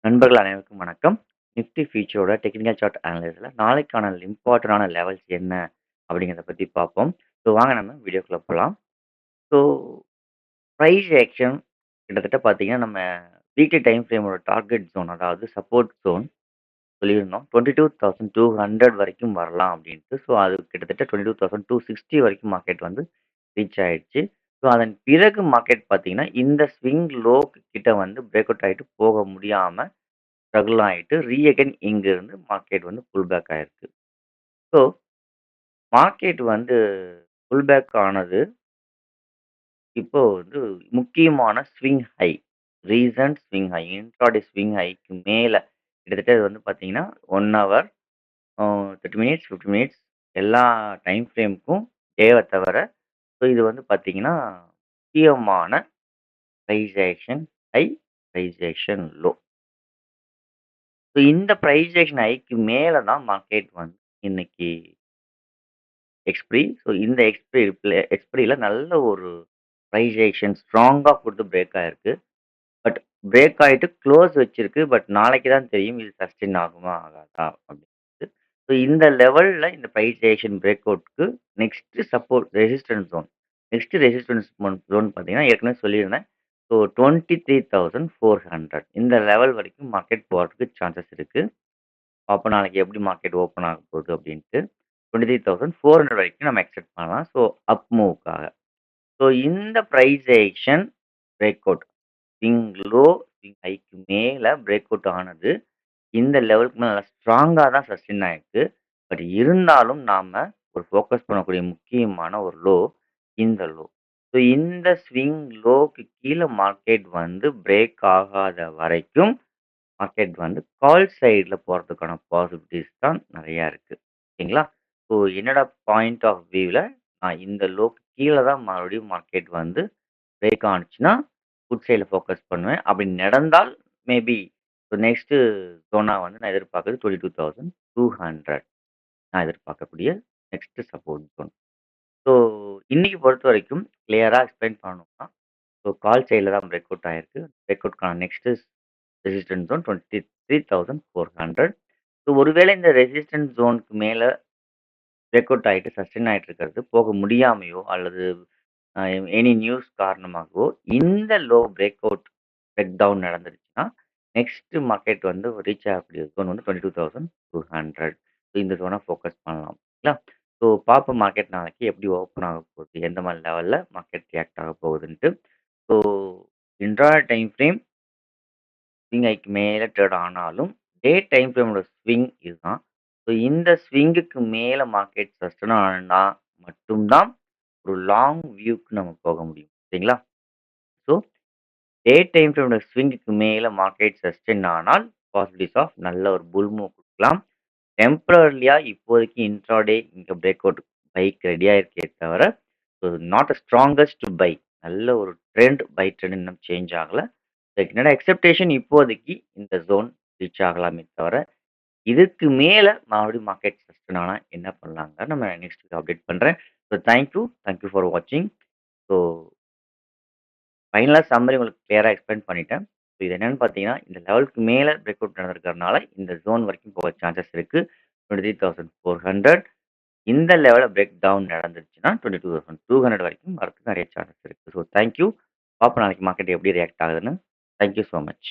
நண்பர்கள் அனைவருக்கும் வணக்கம். நிஃப்டி ஃபியூச்சரோட டெக்னிக்கல் சார்ட் அனலைஸ்ல நாளைக்கான இம்பார்ட்டன்டான லெவல்ஸ் என்ன அப்படிங்கிறத பத்தி பார்ப்போம். ஸோ வாங்க நம்ம வீடியோக்குள்ள போலாம். ஸோ பிரைஸ் ஆக்ஷன் கிட்டத்தட்ட பார்த்தீங்கன்னா, நம்ம வீக்லி டைம் ஃப்ரேமோட டார்கெட் ஜோன் அதாவது சப்போர்ட் ஜோன் சொல்லியிருந்தோம். 22,200 வரைக்கும் வரலாம் அப்படின்ட்டு. ஸோ அது கிட்டத்தட்ட 22,260 வரைக்கும் மார்க்கெட் வந்து ரீச் ஆயிடுச்சு. ஸோ அதன் பிறகு மார்க்கெட் பார்த்தீங்கன்னா, இந்த ஸ்விங் லோ கிட்ட வந்து பிரேக் அவுட் ஆயிட்டு போக முடியாம ஸ்ட்ரகிள் ஆயிட்டு அகைன் இங்கிருந்து மார்க்கெட் வந்து புல் பேக் ஆயிருக்கு. ஸோ மார்க்கெட் வந்து புல் பேக் ஆனது இப்போ வந்து முக்கியமான swing high, recent swing high, intraday swing ஹைக்கு மேல கிட்டத்தட்ட இது வந்து பார்த்தீங்கன்னா 1 ஹவர் 30 மினிட்ஸ், 50 மினிட்ஸ் எல்லா டைம் ஃப்ரேமுக்கும் தேவை தவிர, ஸோ இது வந்து பார்த்தீங்கன்னா முக்கியமான price action high, price action low. So இந்த பிரைஸ் ஆக்ஷன் ஹைக்கு மேல தான் மார்க்கெட் வந்து இன்னைக்கு எக்ஸ்பிரி. ஸோ இந்த எக்ஸ்பிரியில நல்ல ஒரு பிரைஸ் ஆக்ஷன் ஸ்ட்ராங்கா கொடுத்து பிரேக் ஆயிருக்கு. பட் பிரேக் ஆயிட்டு க்ளோஸ் வச்சிருக்கு. பட் நாளைக்கு தான் தெரியும் இது சஸ்டெயின் ஆகுமா ஆகாதா அப்படின்ட்டு. ஸோ இந்த லெவல்ல இந்த பிரைஸ் ஆக்ஷன் பிரேக் அவுட்க்கு next support resistance zone. Next resistance zone பார்த்தீங்கன்னா ஏற்கனவே சொல்லியிருந்தேன். ஸோ 23,400 இந்த லெவல் வரைக்கும் மார்க்கெட் போறதுக்கு சான்சஸ் இருக்கு. அப்போ நாளைக்கு எப்படி மார்க்கெட் ஓப்பன் ஆக போகுது அப்படின்ட்டு 23,400 வரைக்கும் நம்ம எக்ஸ்பெக்ட் பண்ணலாம். ஸோ அப் மூவ்க்காக. ஸோ இந்த price action break out swing low, swing ஹைக்கு மேல பிரேக் அவுட் ஆனது இந்த லெவலுக்கு மேல நல்லா ஸ்ட்ராங்கா தான் சஸ்டெயின் ஆயிருக்கு. பட் இருந்தாலும் நாம ஒரு ஃபோக்கஸ் பண்ணக்கூடிய முக்கியமான ஒரு லோ இந்த லோ. ஸோ இந்த ஸ்விங் லோக்கு கீழ மார்க்கெட் வந்து பிரேக் ஆகாத வரைக்கும் மார்க்கெட் வந்து கால் சைடுல போறதுக்கான பாசிபிலிட்டீஸ் தான் நெறையா இருக்கு. ஓகேங்களா? ஸோ என்னோட பாயிண்ட் ஆஃப் வியூல நான் இந்த லோக்கு கீழ தான் மறுபடியும் மார்க்கெட் வந்து பிரேக் ஆனுச்சுன்னா, புட் சைடுல ஃபோக்கஸ் பண்ணுவேன். அப்படி நடந்தால் மேபி நெக்ஸ்ட்டு ஜோனா வந்து நான் எதிர்பார்க்கிறது 22,200 நான் எதிர்பார்க்கக்கூடிய நெக்ஸ்ட் சப்போர்ட் ஜோன். ஸோ இன்னைக்கு பொறுத்தவரைக்கும் கிளியரா எக்ஸ்பிளைன் பண்ணணும்னா, ஸோ கால் சைடுல தான் பிரேக் அவுட் ஆயிருக்கு. பிரேக் அவுட்க்கான நெக்ஸ்ட் ரெசிஸ்டன்ஸ் ஜோன் 23,400. ஸோ ஒருவேளை இந்த ரெசிஸ்டன்ஸ் ஜோனுக்கு மேல பிரேக் அவுட் ஆயிட்டு சஸ்டெயின் ஆயிட்டு இருக்கிறது போக முடியாமையோ அல்லது எனி நியூஸ் காரணமாகவோ இந்த low break out break down நடந்துருச்சுன்னா நெக்ஸ்ட் மார்க்கெட் வந்து ரீச் ஆகக்கூடிய ஜோன் வந்து 22,200. ஸோ இந்த ஜோனை ஃபோக்கஸ் பண்ணலாம். இல்லைங்களா? ஸோ பார்ப்போம் மார்க்கெட் நாளைக்கு எப்படி ஓப்பன் ஆக போகுது, எந்த மாதிரி லெவலில் மார்க்கெட் ரியாக்ட் ஆக போகுதுன்ட்டு. So intra time frame swing ஹைக்கு மேலே ட்ரேட் ஆனாலும் டே டைம் ஃப்ரேமோட ஸ்விங் இதுதான். ஸோ இந்த ஸ்விங்குக்கு மேலே மார்க்கெட் சஸ்டெயின் ஆனா மட்டும்தான் ஒரு லாங் வியூக்கு நம்ம போக முடியும். சரிங்களா? ஸோ டே டைம் ஃப்ரேமோட ஸ்விங்குக்கு மேலே மார்க்கெட் சஸ்டெயின் ஆனால் பாசிபிலிட்டிஸ் ஆஃப் நல்ல ஒரு புல் மூவ் கொடுக்கலாம். டெம்பரரியா இப்போதைக்கு இன்ட்ராடே இங்கே பிரேக் அவுட் பைக் ரெடியாக இருக்கே தவிர நாட் அ ஸ்ட்ராங்கஸ்ட் பை. நல்ல ஒரு ட்ரெண்ட் பை ட்ரெண்ட் இன்னும் சேஞ்ச் ஆகல. என்னோட எக்ஸ்பெக்டேஷன் இப்போதைக்கு இந்த ஜோன் ரீச் ஆகலாமே தவிர இதுக்கு மேல மறுபடியும் மார்க்கெட் சஸ்டெயின் ஆனா என்ன பண்ணலாங்க நம்ம நெக்ஸ்ட் அப்டேட் பண்றேன். ஸோ தேங்க்யூ ஃபார் வாட்சிங். ஸோ ஃபைனலா சம்மரி உங்களுக்கு கிளியரா எக்ஸ்பிளைன் பண்ணிட்டேன். ஸோ இது என்னன்னு பார்த்தீங்கன்னா, இந்த லெவலுக்கு மேல பிரேக் அவுட் நடந்திருக்கிறதுனால இந்த ஜோன் வரைக்கும் போக சான்சஸ் இருக்கு. 23,400 இந்த லெவல்ல பிரேக் டவுன் நடந்துருச்சுன்னா 22,200 வரைக்கும் வரதுக்கு நிறைய சான்சஸ் இருக்கு. ஸோ பார்ப்போம் நாளைக்கு மார்க்கெட் எப்படி ரியாக்ட் ஆகுதுன்னு. Thank you so much.